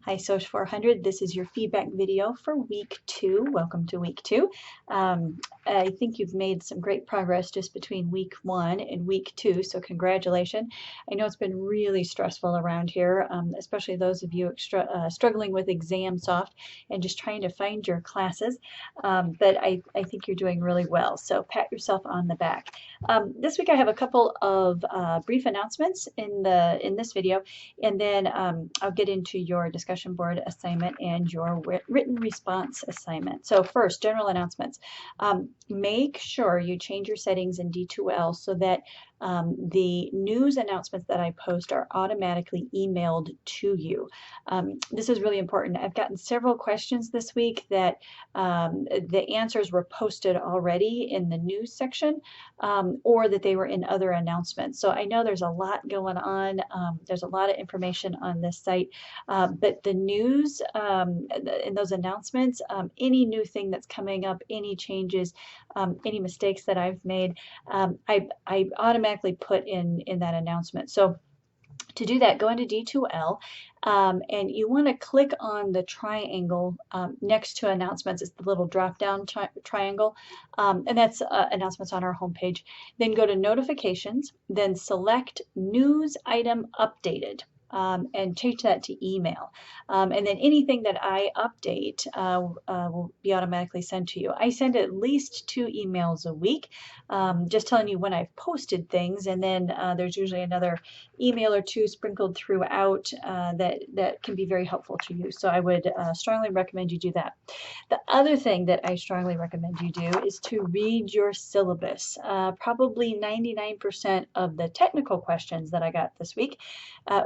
Hi, Soch 400. This is your feedback video for week 2. Welcome to week 2. I think you've made some great progress just between week 1 and week 2, so congratulations. I know it's been really stressful around here, especially those of you struggling with ExamSoft and just trying to find your classes, but I think you're doing really well, so pat yourself on the back. This week I have a couple of brief announcements in this video, and then I'll get into your discussion board assignment and your written response assignment. So first, general announcements. Make sure you change your settings in D2L so that the news announcements that I post are automatically emailed to you. This is really important. I've gotten several questions this week that the answers were posted already in the news section, or that they were in other announcements. So I know there's a lot going on. There's a lot of information on this site, but the news in those announcements, any new thing that's coming up, any changes, any mistakes that I've made, I automatically put in that announcement. So to do that, go into D2L, and you want to click on the triangle next to announcements. It's the little drop-down triangle, and that's announcements on our homepage. Then go to notifications, then select news item updated. And change that to email. And then anything that I update will be automatically sent to you. I send at least 2 emails a week, just telling you when I've posted things, and then there's usually another email or 2 sprinkled throughout that can be very helpful to you. So I would strongly recommend you do that. The other thing that I strongly recommend you do is to read your syllabus. Probably 99% of the technical questions that I got this week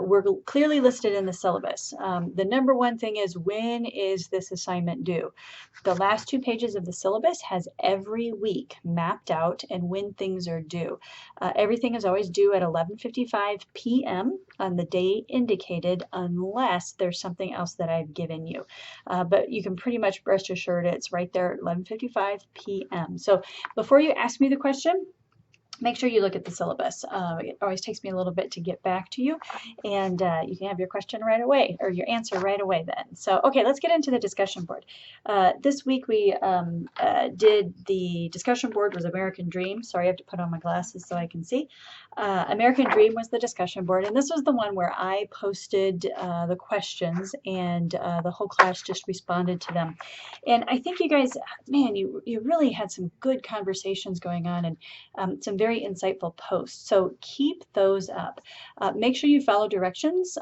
were clearly listed in the syllabus. The number one thing is, when is this assignment due? The last 2 pages of the syllabus has every week mapped out and when things are due. Everything is always due at 11:55 p.m. on the day indicated, unless there's something else that I've given you. But you can pretty much rest assured it's right there at 11:55 p.m. So before you ask me the question, make sure you look at the syllabus. It always takes me a little bit to get back to you, and you can have your question right away, or your answer right away then. So, okay, let's get into the discussion board. This week we did the discussion board was American Dream. Sorry, I have to put on my glasses so I can see. American Dream was the discussion board, and this was the one where I posted the questions, and the whole class just responded to them. And I think you guys, man, you really had some good conversations going on, and some very insightful posts. So keep those up. Make sure you follow directions.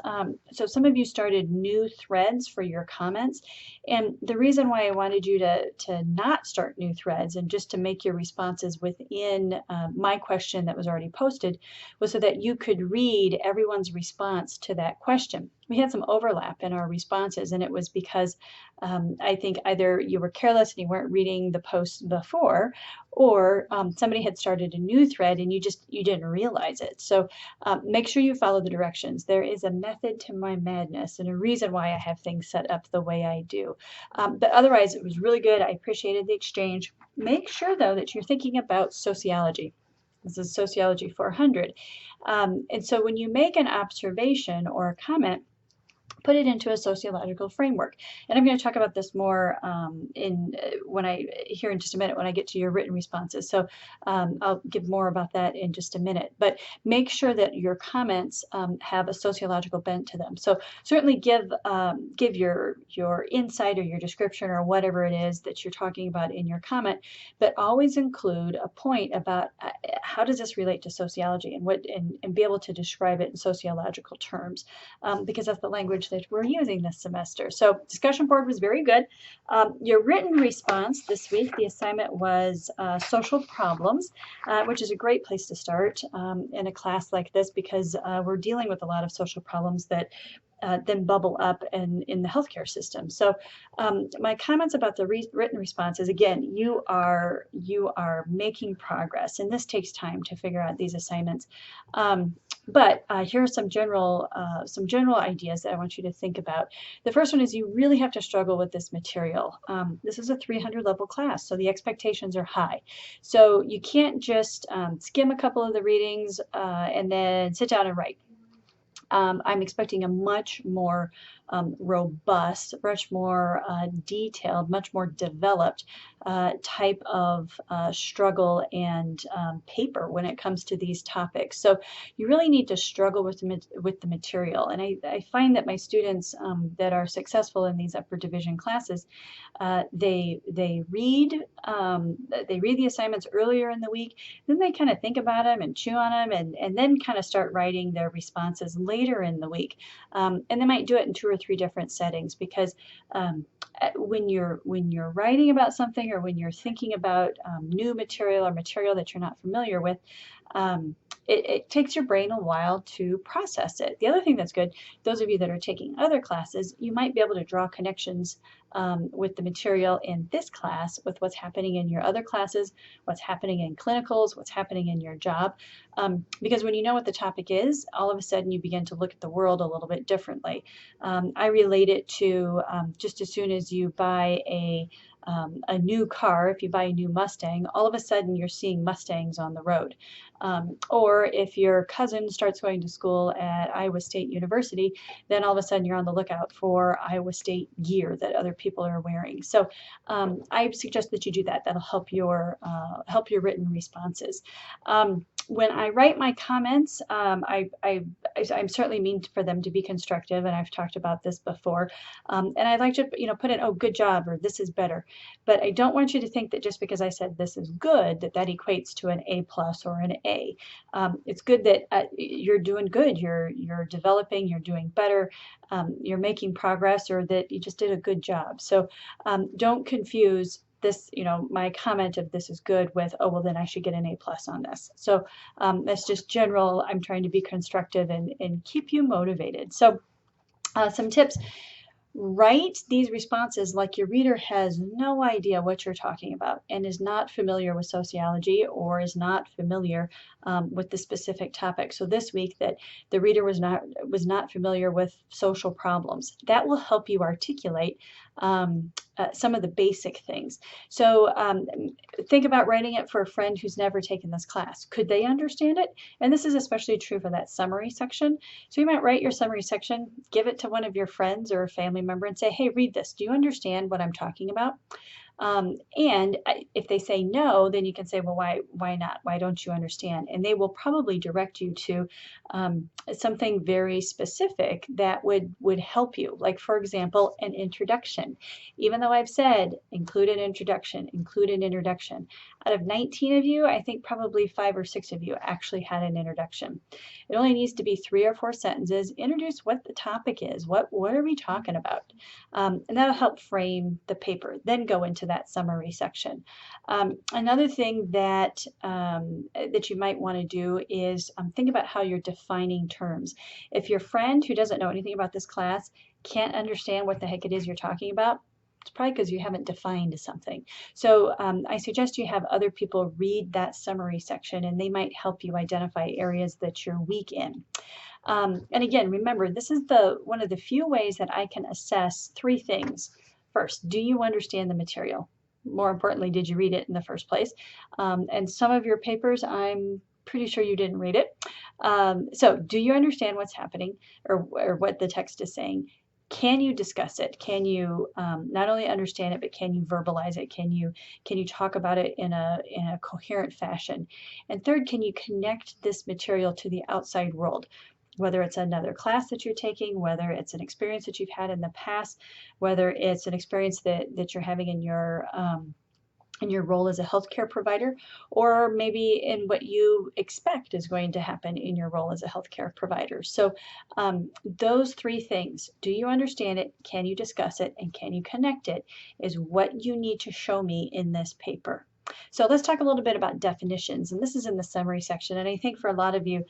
So some of you started new threads for your comments. And the reason why I wanted you to not start new threads and just to make your responses within my question that was already posted was so that you could read everyone's response to that question. We had some overlap in our responses, and it was because I think either you were careless and you weren't reading the post before, or somebody had started a new thread and you didn't realize it. So make sure you follow the directions. There is a method to my madness and a reason why I have things set up the way I do. But otherwise, it was really good. I appreciated the exchange. Make sure, though, that you're thinking about sociology. This is Sociology 400. And so when you make an observation or a comment, put it into a sociological framework. And I'm going to talk about this more here in just a minute when I get to your written responses. So I'll give more about that in just a minute. But make sure that your comments have a sociological bent to them. So certainly give your insight or your description or whatever it is that you're talking about in your comment, but always include a point about how does this relate to sociology, and be able to describe it in sociological terms, because that's the language that we're using this semester. So discussion board was very good. Your written response this week, the assignment was social problems, which is a great place to start in a class like this, because we're dealing with a lot of social problems that then bubble up in the healthcare system. So my comments about the written responses, again, you are making progress, and this takes time to figure out these assignments. But here are some general ideas that I want you to think about. The first one is you really have to struggle with this material. This is a 300 level class, so the expectations are high. So you can't just skim a couple of the readings and then sit down and write. I'm expecting a much more robust, much more detailed, much more developed type of struggle and paper when it comes to these topics. So you really need to struggle with the material. And I find that my students that are successful in these upper division classes, they read the assignments earlier in the week, then they kind of think about them and chew on them, and then kind of start writing their responses later in the week. And they might do it in 2 or 3 different settings, because when you're writing about something, or when you're thinking about new material or material that you're not familiar with, it takes your brain a while to process it. The other thing that's good, those of you that are taking other classes, you might be able to draw connections with the material in this class with what's happening in your other classes, what's happening in clinicals, what's happening in your job. Because when you know what the topic is, all of a sudden you begin to look at the world a little bit differently. I relate it to just as soon as you buy a new car, if you buy a new Mustang, all of a sudden you're seeing Mustangs on the road. Or if your cousin starts going to school at Iowa State University, then all of a sudden you're on the lookout for Iowa State gear that other people are wearing. So I suggest that you do that. That'll help your written responses. When I write my comments, I'm certainly mean for them to be constructive, and I've talked about this before. And I'd like to, put in, oh, good job, or this is better. But I don't want you to think that just because I said this is good, that equates to an A+ or an A. It's good that you're doing good, you're developing, you're doing better, you're making progress, or that you just did a good job. So don't confuse this, my comment of this is good with, oh, well, then I should get an A+ on this. So that's just general. I'm trying to be constructive and keep you motivated. So some tips. Write these responses like your reader has no idea what you're talking about and is not familiar with sociology, or is not familiar with the specific topic. So this week, that the reader was not familiar with social problems. That will help you articulate some of the basic things. So think about writing it for a friend who's never taken this class. Could they understand it? And this is especially true for that summary section. So you might write your summary section, give it to one of your friends or a family member and say, hey, read this. Do you understand what I'm talking about? And if they say no, then you can say, well, why not? Why don't you understand? And they will probably direct you to something very specific that would help you. Like, for example, an introduction. Even though I've said include an introduction, out of 19 of you, I think probably 5 or 6 of you actually had an introduction. It only needs to be 3 or 4 sentences. Introduce what the topic is. What are we talking about? And that'll help frame the paper. Then go into that summary section. Another thing that you might want to do is think about how you're defining terms. If your friend who doesn't know anything about this class can't understand what the heck it is you're talking about, it's probably because you haven't defined something. So I suggest you have other people read that summary section, and they might help you identify areas that you're weak in. And again, remember, this is one of the few ways that I can assess 3 things. First, do you understand the material? More importantly, did you read it in the first place? And some of your papers, I'm pretty sure you didn't read it. So do you understand what's happening, or what the text is saying? Can you discuss it? Can you not only understand it, but can you verbalize it? Can you talk about it in a coherent fashion? And third, can you connect this material to the outside world? Whether it's another class that you're taking, whether it's an experience that you've had in the past, whether it's an experience that you're having in your role as a healthcare provider, or maybe in what you expect is going to happen in your role as a healthcare provider. So those 3 things, do you understand it, can you discuss it, and can you connect it, is what you need to show me in this paper. So let's talk a little bit about definitions, and this is in the summary section. And I think for a lot of you,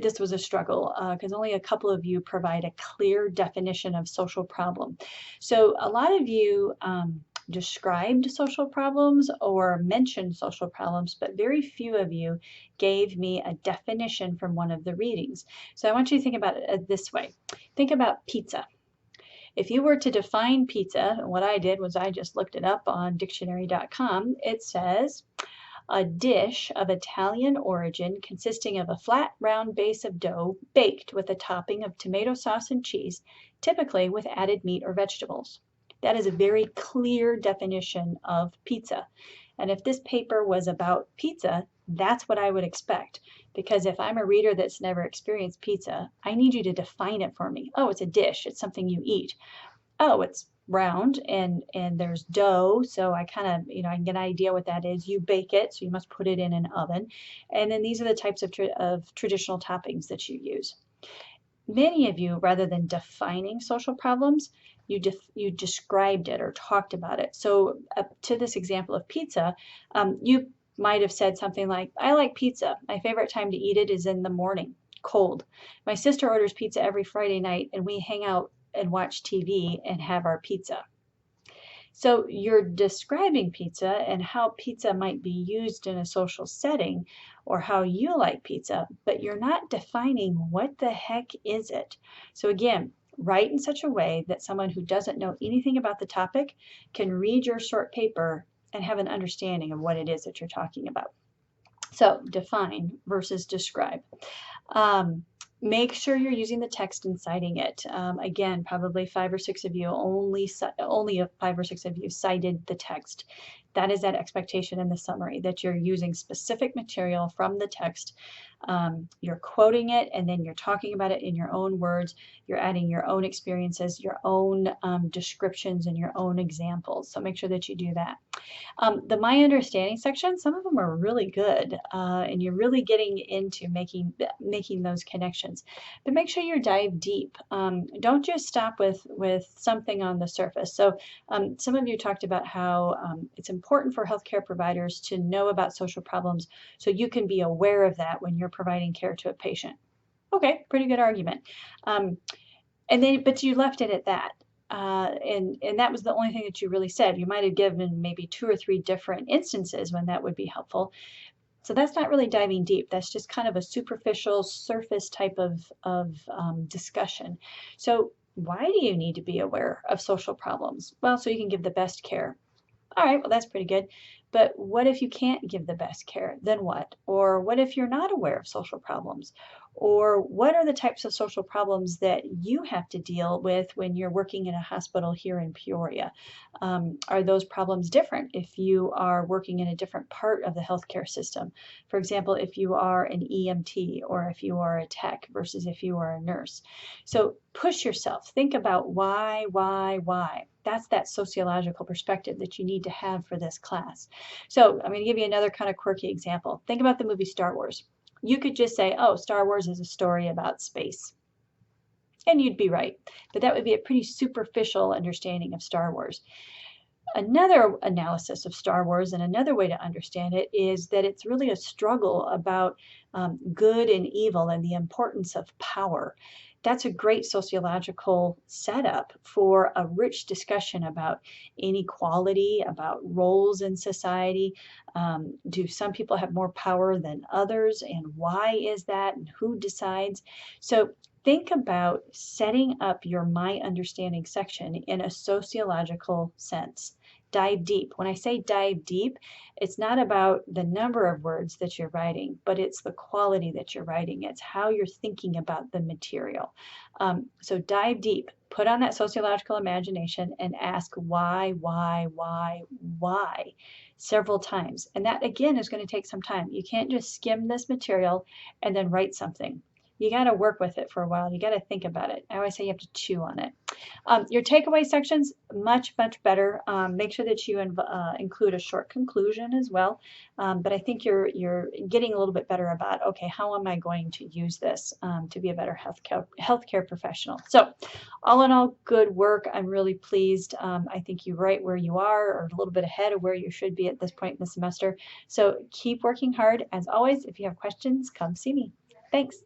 this was a struggle because only a couple of you provide a clear definition of social problem. So a lot of you described social problems or mentioned social problems, but very few of you gave me a definition from one of the readings. So I want you to think about it this way. Think about pizza. If you were to define pizza, what I did was I just looked it up on dictionary.com. It says a dish of Italian origin consisting of a flat, round base of dough baked with a topping of tomato sauce and cheese, typically with added meat or vegetables. That is a very clear definition of pizza. And if this paper was about pizza, that's what I would expect. Because if I'm a reader that's never experienced pizza, I need you to define it for me. Oh, it's a dish. It's something you eat. Oh, it's round and there's dough, so I kind of, I can get an idea what that is. You bake it, so you must put it in an oven. And then these are the types of traditional toppings that you use. Many of you, rather than defining social problems, you described it or talked about it. So to this example of pizza, you might have said something like, I like pizza. My favorite time to eat it is in the morning, cold. My sister orders pizza every Friday night, and we hang out and watch TV and have our pizza. So you're describing pizza and how pizza might be used in a social setting or how you like pizza, but you're not defining what the heck is it. So again, write in such a way that someone who doesn't know anything about the topic can read your short paper and have an understanding of what it is that you're talking about. So define versus describe. Make sure you're using the text and citing it. Again, probably 5 or 6 of you, only 5 or 6 of you cited the text. That is that expectation in the summary, that you're using specific material from the text. You're quoting it, and then you're talking about it in your own words. You're adding your own experiences, your own descriptions, and your own examples. So make sure that you do that. The My Understanding section, some of them are really good, and you're really getting into making those connections. But make sure you dive deep. Don't just stop with something on the surface. So some of you talked about how it's important for healthcare providers to know about social problems so you can be aware of that when you're providing care to a patient. Okay, pretty good argument. But you left it at that. And that was the only thing that you really said. You might have given maybe 2 or 3 different instances when that would be helpful. So that's not really diving deep. That's just kind of a superficial, surface type of discussion. So why do you need to be aware of social problems? Well, so you can give the best care. All right, well, that's pretty good. But what if you can't give the best care? Then what? Or what if you're not aware of social problems? Or what are the types of social problems that you have to deal with when you're working in a hospital here in Peoria? Are those problems different if you are working in a different part of the healthcare system? For example, if you are an EMT or if you are a tech versus if you are a nurse. So push yourself. Think about why. That's that sociological perspective that you need to have for this class. So I'm going to give you another kind of quirky example. Think about the movie Star Wars. You could just say, oh, Star Wars is a story about space. And you'd be right. But that would be a pretty superficial understanding of Star Wars. Another analysis of Star Wars and another way to understand it is that it's really a struggle about good and evil and the importance of power. That's a great sociological setup for a rich discussion about inequality, about roles in society. Do some people have more power than others, and why is that, and who decides? So think about setting up your My Understanding section in a sociological sense. Dive deep. When I say dive deep, it's not about the number of words that you're writing, but it's the quality that you're writing. It's how you're thinking about the material. So dive deep. Put on that sociological imagination and ask why several times. And that, again, is going to take some time. You can't just skim this material and then write something. You got to work with it for a while. You got to think about it. I always say you have to chew on it. Your takeaway sections, much better. Make sure that you include a short conclusion as well. But I think you're getting a little bit better about, okay, how am I going to use this to be a better healthcare professional? So all in all, good work. I'm really pleased. I think you're right where you are, or a little bit ahead of where you should be at this point in the semester. So keep working hard. As always, if you have questions, come see me. Thanks.